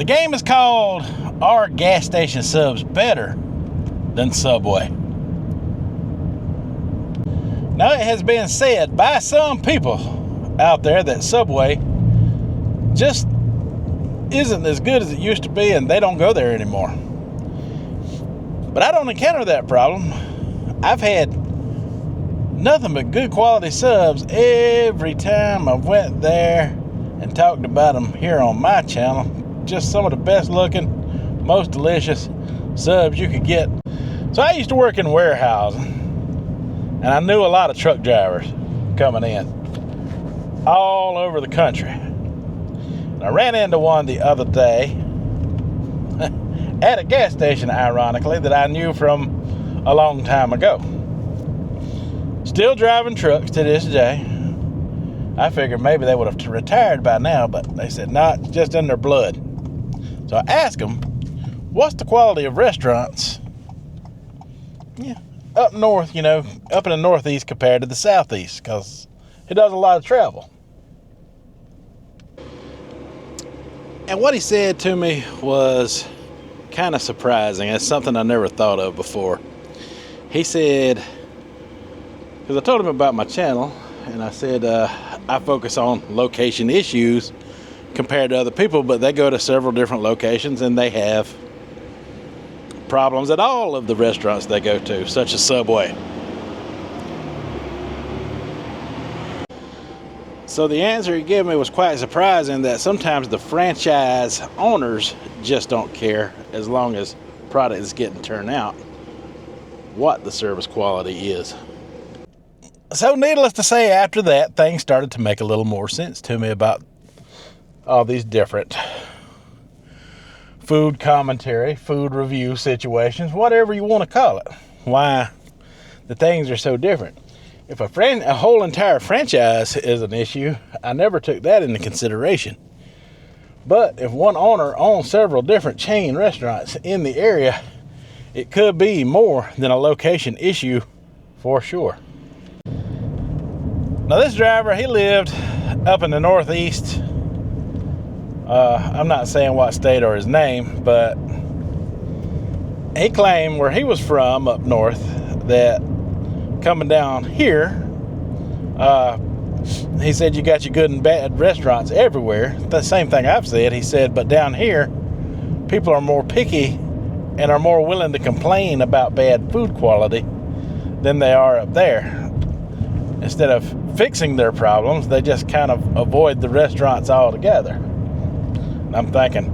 The game is called Are Gas Station Subs Better Than Subway? Now, it has been said by some people out there that Subway just isn't as good as it used to be, and they don't go there anymore. But I don't encounter that problem. I've had nothing but good quality subs every time I went there and talked about them here on my channel. Just some of the best looking, most delicious subs you could get. So I used to work in warehousing, and I knew a lot of truck drivers coming in all over the country. And I ran into one the other day at a gas station, ironically, that I knew from a long time ago. Still driving trucks to this day. I figured maybe they would have retired by now, but they said not, it's just in their blood. So I asked them, what's the quality of restaurants up north, up in the northeast compared to the southeast, because he does a lot of travel. And what he said to me was kind of surprising. It's something I never thought of before. He said, because I told him about my channel, and I said I focus on location issues compared to other people, but they go to several different locations and they have problems at all of the restaurants they go to, such as Subway. So the answer he gave me was quite surprising, that sometimes the franchise owners just don't care as long as product is getting turned out what the service quality is. So needless to say, after that, things started to make a little more sense to me about all these different food commentary, food review situations, whatever you want to call it. Why the things are so different. If a whole entire franchise is an issue, I never took that into consideration. But if one owner owns several different chain restaurants in the area, it could be more than a location issue for sure. Now this driver, he lived up in the northeast. I'm not saying what state or his name, but he claimed where he was from up north that coming down here, he said you got your good and bad restaurants everywhere. The same thing I've said. He said, but down here, people are more picky and are more willing to complain about bad food quality than they are up there. Instead of fixing their problems, they just kind of avoid the restaurants altogether. And I'm thinking,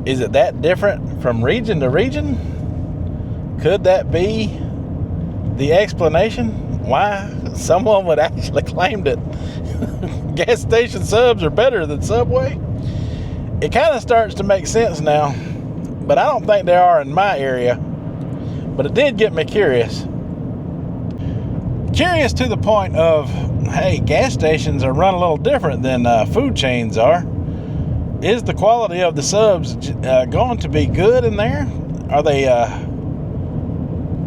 is it that different from region to region? Could that be the explanation why someone would actually claim that gas station subs are better than Subway? It kind of starts to make sense now, but I don't think they are in my area. But it did get me curious. Curious to the point of, hey, gas stations are run a little different than food chains are. Is the quality of the subs going to be good in there? Are they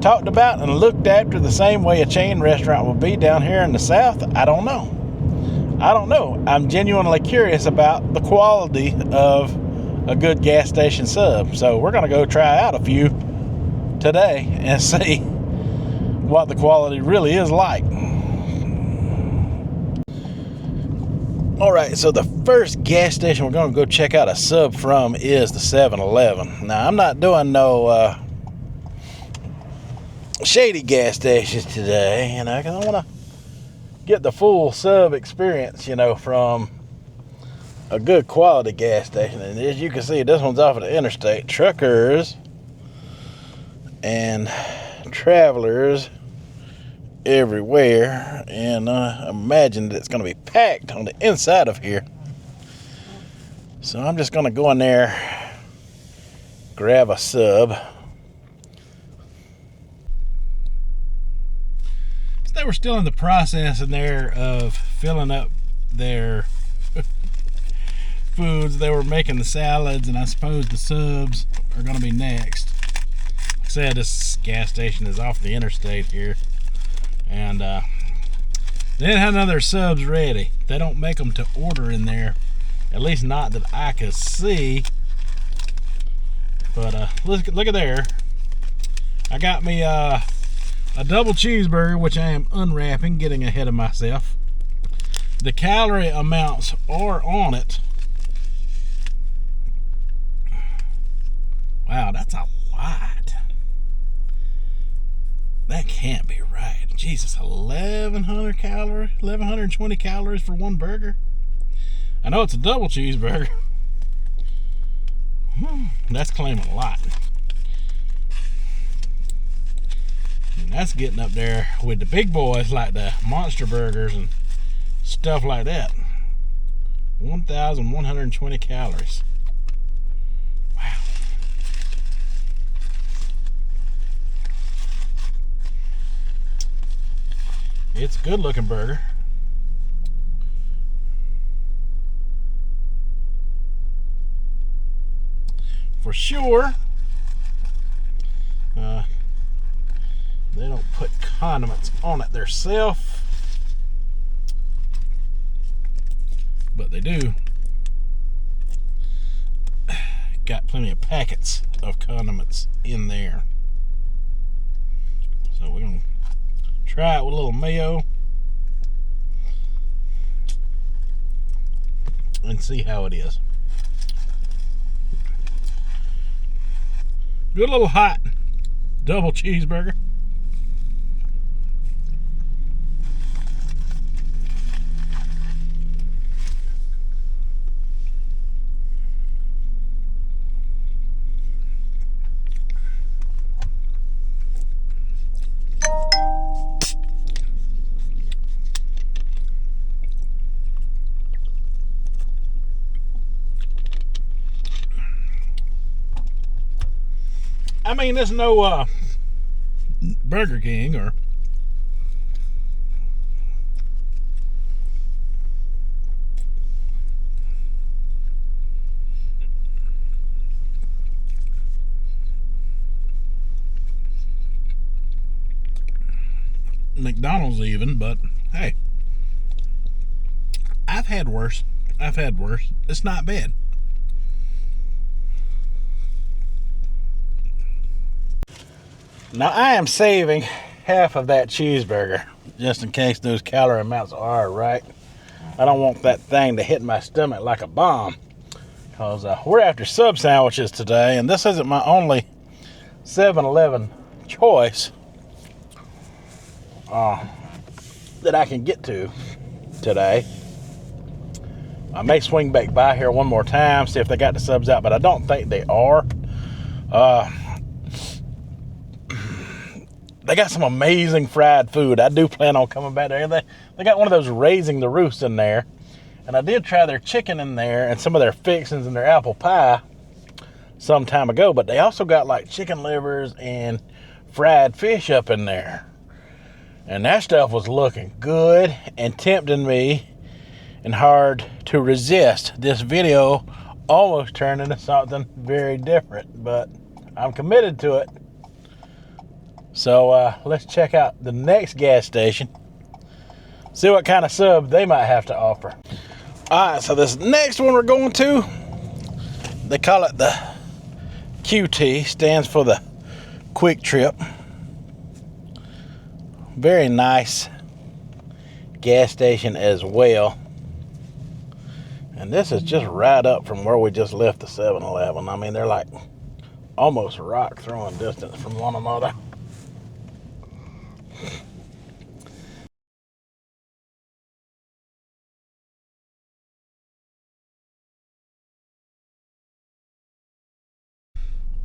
talked about and looked after the same way a chain restaurant would be down here in the South? I don't know. I'm genuinely curious about the quality of a good gas station sub. So we're going to go try out a few today and see what the quality really is like. Alright, so the first gas station we're going to go check out a sub from is the 7-Eleven. Now, I'm not doing no shady gas stations today, because I want to get the full sub experience, from a good quality gas station. And as you can see, this one's off of the interstate. Truckers and travelers everywhere, and I imagine that it's going to be packed on the inside of here. So I'm just going to go in there, grab a sub. So they were still in the process in there of filling up their foods. They were making the salads, and I suppose the subs are going to be next. Like I said, this gas station is off the interstate here. And they didn't have none of their subs ready. They don't make them to order in there At least not that I could see. But look at there. I got me a double cheeseburger, which I am unwrapping, getting ahead of myself. The calorie amounts are on it. Wow, that's a lot. That can't be right. Jesus, 1,100 calories, 1,120 calories for one burger. I know it's a double cheeseburger. That's claiming a lot. And that's getting up there with the big boys like the monster burgers and stuff like that. 1,120 calories. Wow. It's a good looking burger. For sure. They don't put condiments on it themselves, but they do. Got plenty of packets of condiments in there. So we're gonna try it with a little mayo and see how it is. Good little hot double cheeseburger. I mean, there's no Burger King or McDonald's even, but hey, I've had worse. It's not bad. Now I am saving half of that cheeseburger just in case those calorie amounts are right. I don't want that thing to hit my stomach like a bomb, because we're after sub sandwiches today, and this isn't my only 7-Eleven choice that I can get to today. I may swing back by here one more time, see if they got the subs out, but I don't think they are. They got some amazing fried food. I do plan on coming back there. They got one of those Raising the Roost in there. And I did try their chicken in there and some of their fixings and their apple pie some time ago. But they also got like chicken livers and fried fish up in there. And that stuff was looking good and tempting me and hard to resist. This video almost turned into something very different, but I'm committed to it. So let's check out the next gas station, see what kind of sub they might have to offer. All right, so this next one we're going to, they call it the QT, stands for the Quik Trip. Very nice gas station as well. And this is just right up from where we just left the 7-Eleven. I mean, they're like almost rock throwing distance from one another.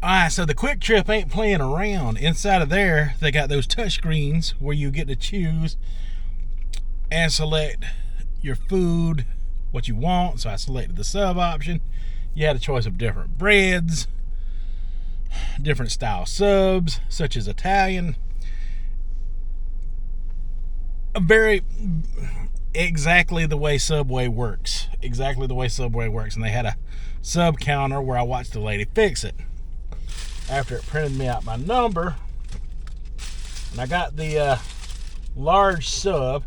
Alright, so the Quik Trip ain't playing around. Inside of there, they got those touch screens where you get to choose and select your food, what you want. So I selected the sub option. You had a choice of different breads, different style subs, such as Italian. Exactly the way Subway works. Exactly the way Subway works. And they had a sub counter where I watched the lady fix it. After it printed me out my number, and I got the large sub,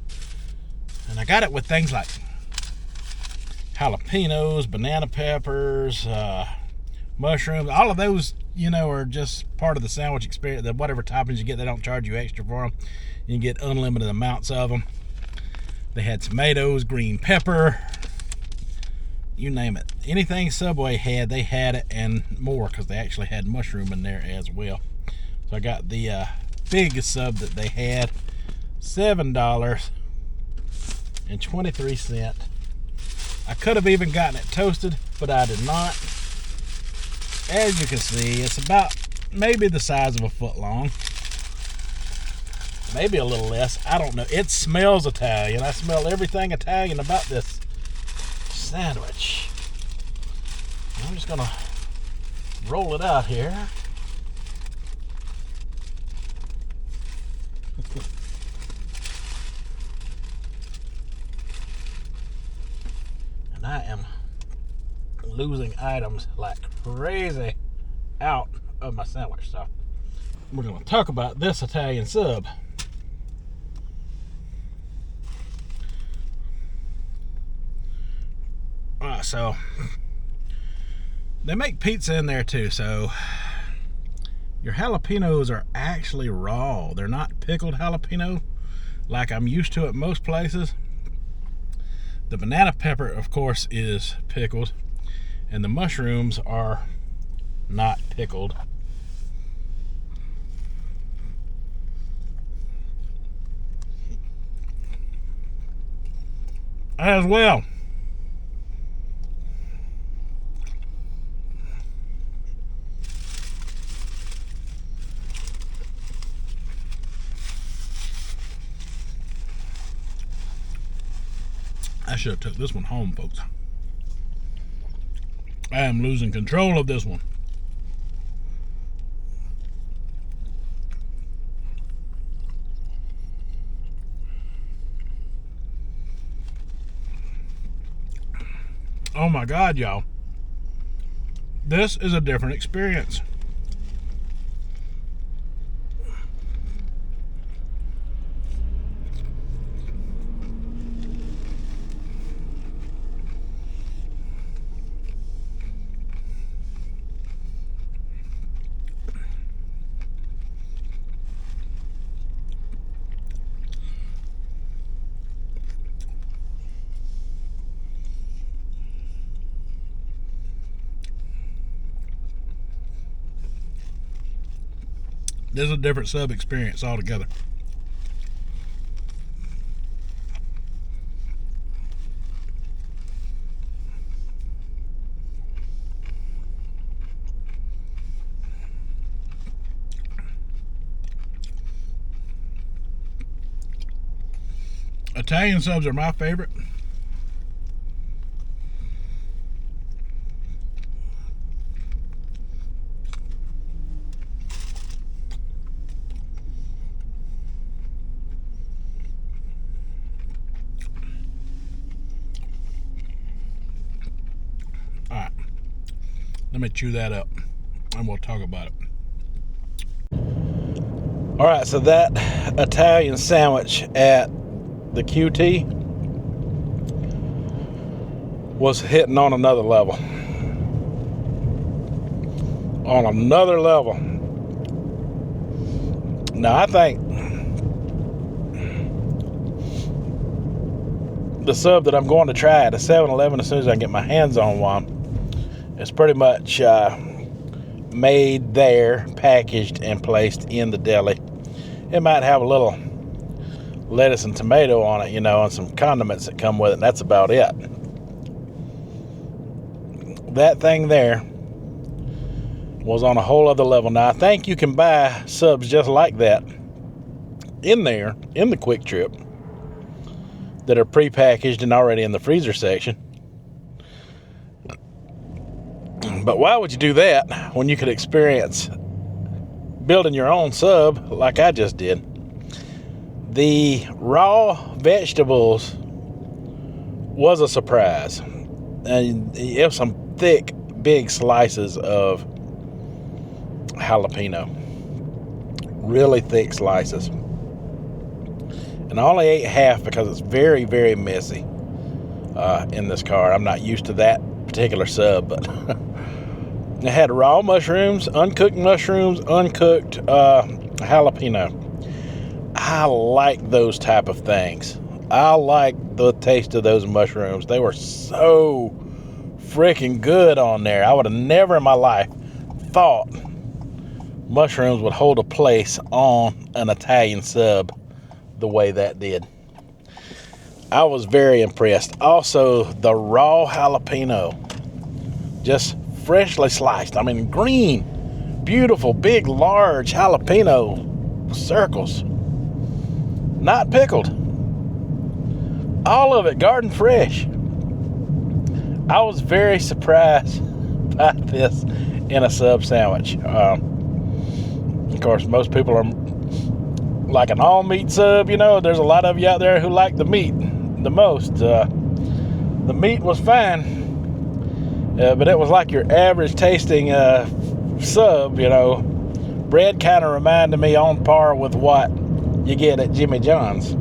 and I got it with things like jalapenos, banana peppers, mushrooms. All of those, are just part of the sandwich experience. That whatever toppings you get, they don't charge you extra for them. You can get unlimited amounts of them. They had tomatoes, green pepper, you name it. Anything Subway had, they had it and more, because they actually had mushroom in there as well. So I got the biggest sub that they had, $7.23. I could have even gotten it toasted, but I did not. As you can see, it's about maybe the size of a foot long. Maybe a little less. I don't know. It smells Italian. I smell everything Italian about this sandwich. I'm just going to roll it out here. And I am losing items like crazy out of my sandwich. So we're going to talk about this Italian sub. Alright, so they make pizza in there too, so your jalapenos are actually raw. They're not pickled jalapeno like I'm used to at most places. The banana pepper, of course, is pickled, and the mushrooms are not pickled. As well. I should have took this one home, folks. I am losing control of this one. Oh my God, y'all. This is a different experience. This is a different sub experience altogether. Italian subs are my favorite. Alright, let me chew that up and we'll talk about it. Alright, so that Italian sandwich at the QT was hitting on another level. On another level. Now, I think the sub that I'm going to try at a 7-Eleven as soon as I can get my hands on one is pretty much made there, packaged, and placed in the deli. It might have a little lettuce and tomato on it, and some condiments that come with it, and that's about it. That thing there was on a whole other level. Now, I think you can buy subs just like that in there, in the Quik Trip, that are pre-packaged and already in the freezer section. But why would you do that when you could experience building your own sub like I just did? The raw vegetables was a surprise. And you have some thick, big slices of jalapeno. Really thick slices. And I only ate half because it's very, very messy. in this car. I'm not used to that particular sub, but it had raw mushrooms, uncooked jalapeno. I like those type of things. I like the taste of those mushrooms. They were so freaking good on there. I would have never in my life thought mushrooms would hold a place on an Italian sub the way that did. I was very impressed. Also, the raw jalapeno, just freshly sliced. I mean, green, beautiful, big, large jalapeno circles. Not pickled. All of it garden fresh. I was very surprised by this in a sub sandwich. Of course, most people are like an all meat sub. You know, there's a lot of you out there who like the meat the most. The meat was fine, but it was like your average tasting sub. You know, bread kind of reminded me on par with what you get at Jimmy John's.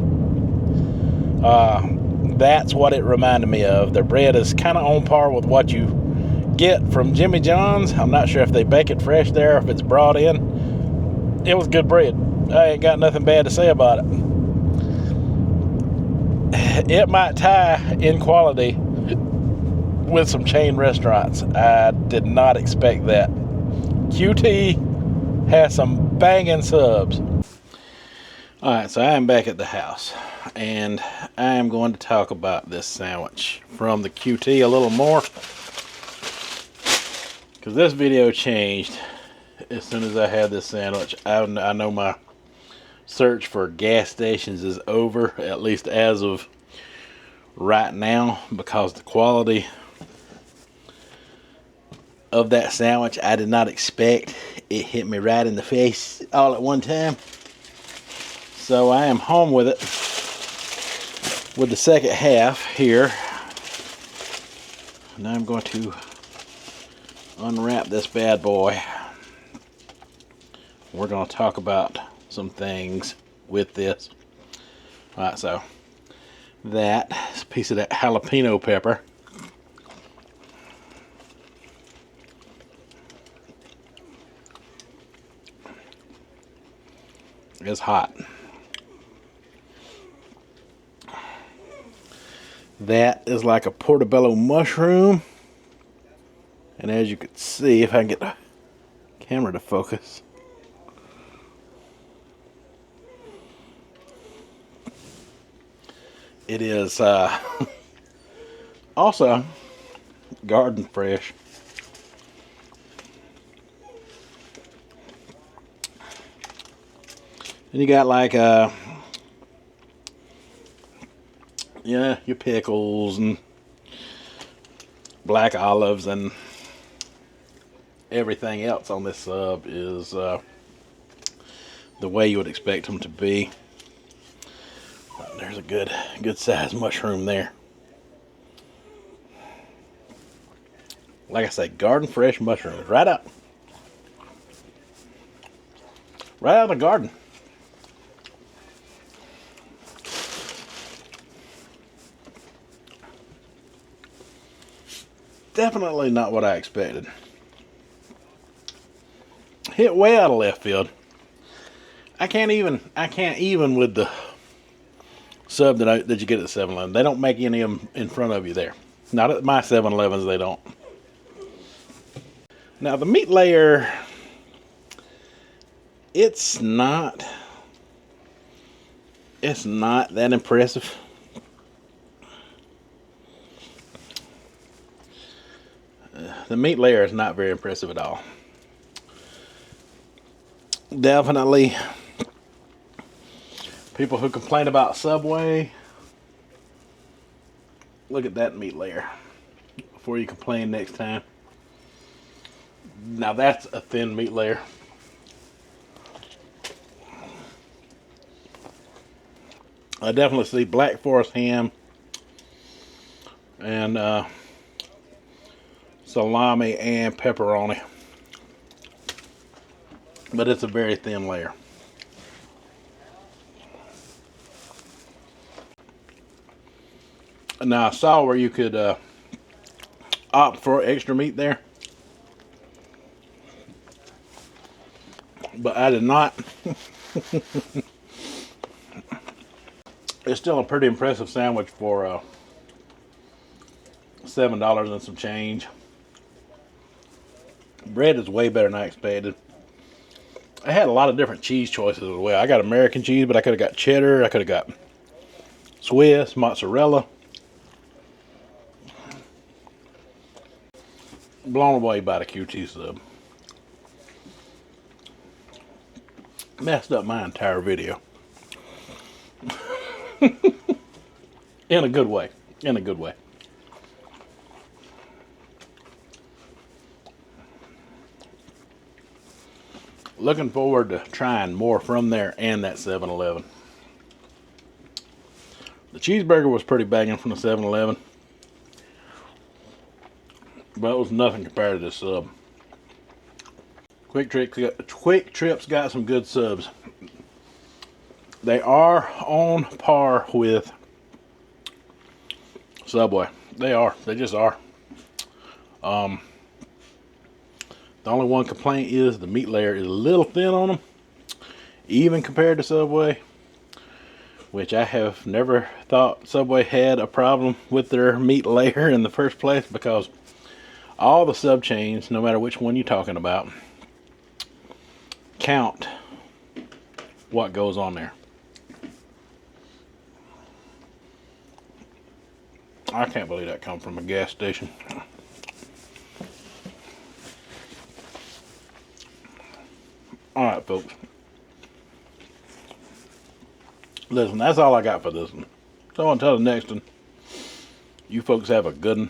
That's what it reminded me of. Their bread is kind of on par with what you get from Jimmy John's. I'm not sure if they bake it fresh there, if it's brought in. It was good bread. I ain't got nothing bad to say about it. It might tie in quality with some chain restaurants. I did not expect that. QT has some banging subs. Alright, so I am back at the house, and I am going to talk about this sandwich from the QT a little more, because this video changed as soon as I had this sandwich. I know my search for gas stations is over, at least as of right now, because the quality of that sandwich I did not expect. It hit me right in the face all at one time. So I am home with it, with the second half here. Now I'm going to unwrap this bad boy. We're going to talk about some things with this. Alright, so that is a piece of that jalapeno pepper. It's hot. That is like a portobello mushroom. And as you can see, if I can get the camera to focus, it is also garden fresh. And you got like yeah, your pickles and black olives and everything else on this sub is the way you would expect them to be. There's a good sized mushroom there. Like I say, garden fresh mushrooms, right out of the garden. Definitely not what I expected. Hit way out of left field. I can't even with the sub that you get at 7-Eleven. They don't make any of them in front of you there. Not at my 7-Elevens, they don't. Now the meat layer, it's not that impressive. The meat layer is not very impressive at all. Definitely, people who complain about Subway, look at that meat layer before you complain next time. Now that's a thin meat layer. I definitely see Black Forest ham and salami and pepperoni, but it's a very thin layer. Now I saw where you could opt for extra meat there, but I did not. It's still a pretty impressive sandwich for $7 and some change. Bread is way better than I expected. I had a lot of different cheese choices as well. I got American cheese, but I could have got cheddar. I could have got Swiss, mozzarella. Blown away by the QT sub. Messed up my entire video. In a good way. In a good way. Looking forward to trying more from there and that 7-Eleven. The cheeseburger was pretty banging from the 7-Eleven, but it was nothing compared to this sub. Quik Trip's got some good subs. They are on par with Subway. They are. They just are. The only one complaint is the meat layer is a little thin on them, even compared to Subway, which I have never thought Subway had a problem with their meat layer in the first place, because all the sub chains, no matter which one you're talking about, count what goes on there. I can't believe that come from a gas station. Alright, folks. Listen, that's all I got for this one. So until the next one, you folks have a good one.